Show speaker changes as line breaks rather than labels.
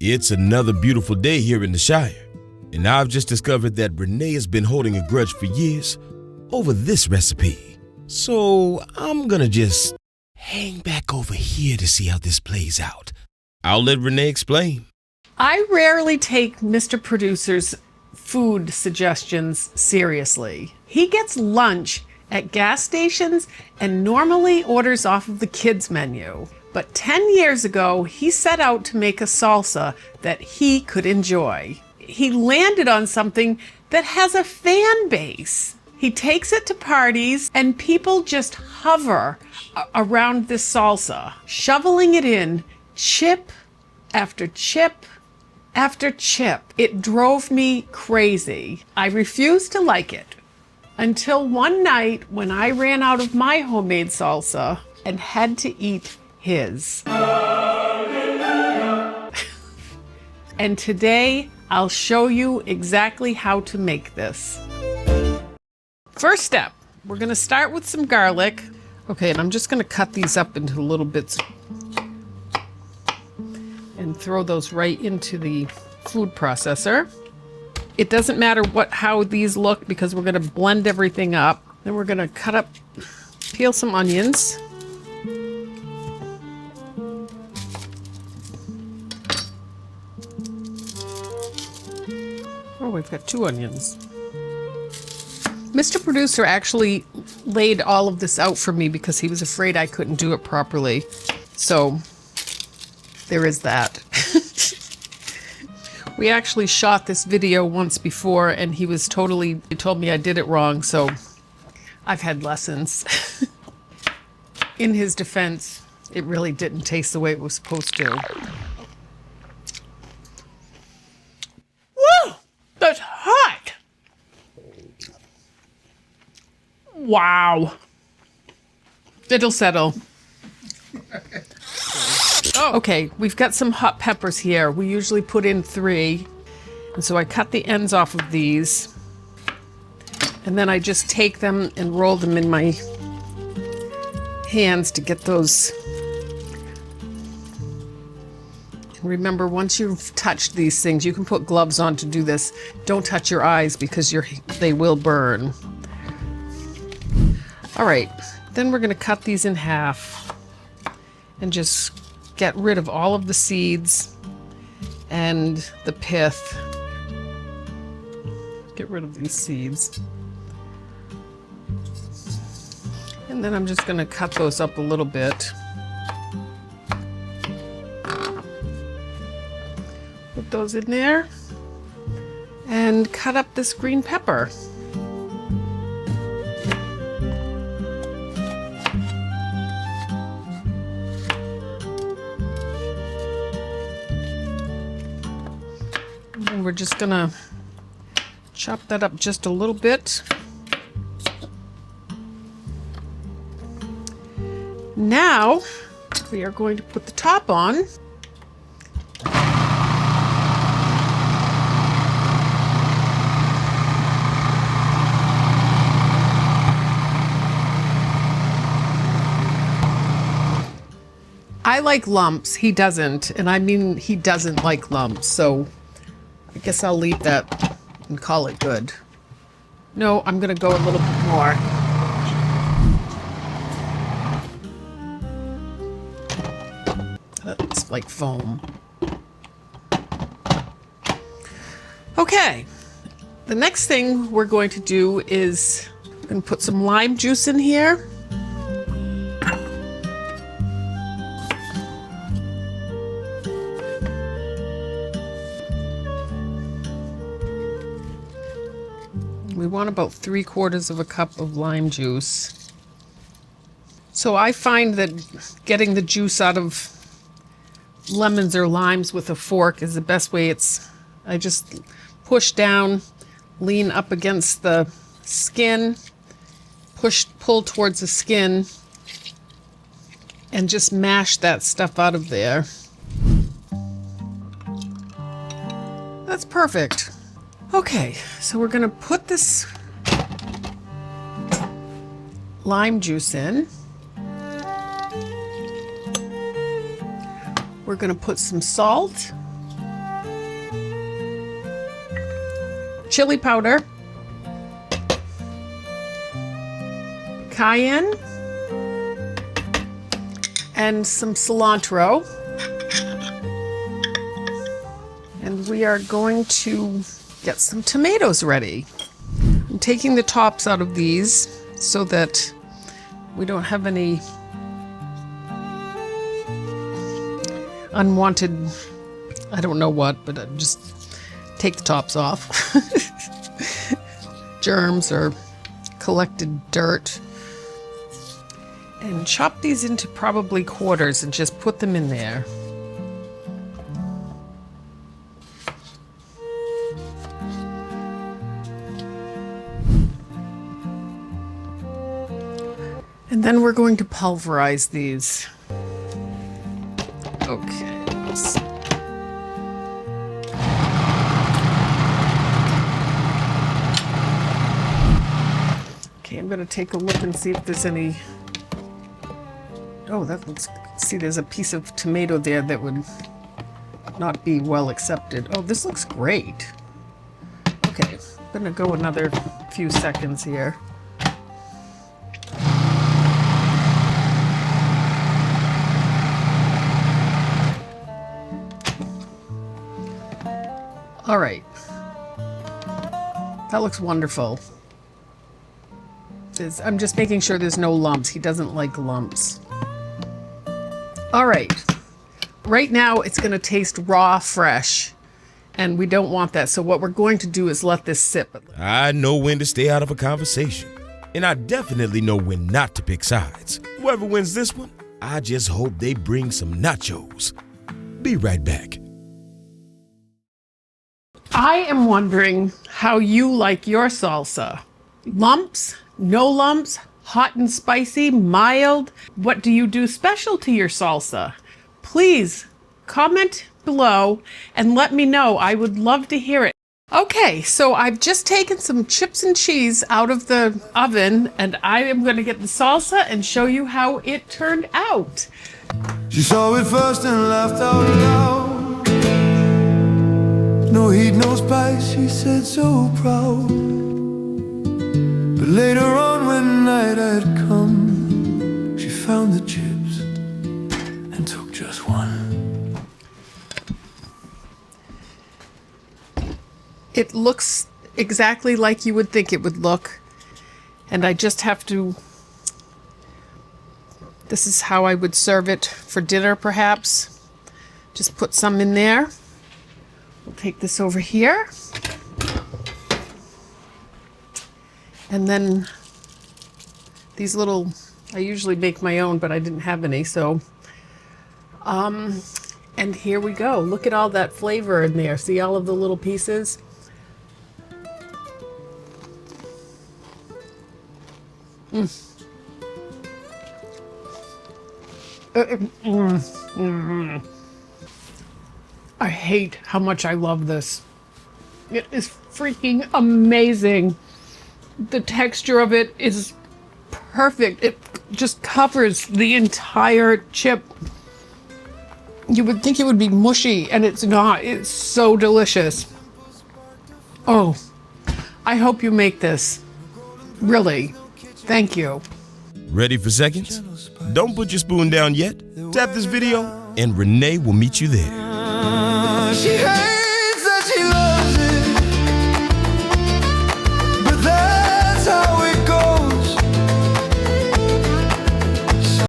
It's another beautiful day here in the Shire, and I've just discovered that Renee has been holding a grudge for years over this recipe. So I'm gonna just hang back over here to see how this plays out. I'll let Renee explain.
I rarely take Mr. Producer's food suggestions seriously. He gets lunch at gas stations and normally orders off of the kids' menu. But 10 years ago, he set out to make a salsa that he could enjoy. He landed on something that has a fan base. He takes it to parties and people just hover around this salsa, shoveling it in chip after chip after chip. It drove me crazy. I refused to like it until one night when I ran out of my homemade salsa and had to eat his. And today I'll show you exactly how to make this. First step, we're gonna start with some garlic. Okay, and I'm just gonna cut these up into little bits and throw those right into the food processor. It doesn't matter how these look because we're gonna blend everything up. Then we're gonna peel some onions. Oh, we've got 2 onions. Mr. Producer actually laid all of this out for me because he was afraid I couldn't do it properly. So there is that. We actually shot this video once before and he told me I did it wrong, so I've had lessons. In his defense, it really didn't taste the way it was supposed to. Woo! That's hot! Wow. It'll settle. Oh. Okay, we've got some hot peppers here. We usually put in 3. And so I cut the ends off of these. And then I just take them and roll them in my hands to get those. Remember, once you've touched these things, you can put gloves on to do this. Don't touch your eyes because they will burn. All right, then we're gonna cut these in half and just get rid of all of the seeds and the pith. Get rid of these seeds. And then I'm just gonna cut those up a little bit. Put those in there and cut up this green pepper. And we're just gonna chop that up just a little bit. Now we are going to put the top on. I like lumps, he doesn't, and I mean he doesn't like lumps, so I guess I'll leave that and call it good. No, I'm gonna go a little bit more. That's like foam. Okay, the next thing we're going to do is I'm gonna put some lime juice in here. We want about 3/4 of a cup of lime juice. So I find that getting the juice out of lemons or limes with a fork is the best way. I just push down, lean up against the skin, pull towards the skin, and just mash that stuff out of there. That's perfect. Okay, so we're gonna put this lime juice in. We're gonna put some salt. chili powder, cayenne, and some cilantro. And we are going to get some tomatoes ready. I'm taking the tops out of these so that we don't have any unwanted, I don't know what, but just take the tops off. Germs or collected dirt. And chop these into probably quarters and just put them in there. And then we're going to pulverize these. Okay. Okay, I'm going to take a look and see if there's any. Oh, that looks. See, there's a piece of tomato there that would not be well accepted. Oh, this looks great. Okay, I'm going to go another few seconds here. All right. That looks wonderful. I'm just making sure there's no lumps. He doesn't like lumps. All right. Right now it's going to taste raw, fresh, and we don't want that. So what we're going to do is let this sit.
I know when to stay out of a conversation, and I definitely know when not to pick sides. Whoever wins this one, I just hope they bring some nachos. Be right back.
I am wondering how you like your salsa. Lumps? No lumps? Hot and spicy? Mild? What do you do special to your salsa? Please comment below and let me know. I would love to hear it. Okay, so I've just taken some chips and cheese out of the oven, and I am going to get the salsa and show you how it turned out.
She saw it first and laughed out loud. No heat, no spice, she said so proud. But later on when night had come, she found the chips and took just one.
It looks exactly like you would think it would look. And I just have to, this is how I would serve it for dinner perhaps. Just put some in there. We'll take this over here. And then these little, I usually make my own, but I didn't have any, so. And here we go. Look at all that flavor in there. See all of the little pieces? I hate how much I love this. It is freaking amazing. The texture of it is perfect. It just covers the entire chip. You would think it would be mushy, and it's not. It's so delicious. Oh, I hope you make this. Really. Thank you.
Ready for seconds? Don't put your spoon down yet. Tap this video, and Renee will meet you there.
She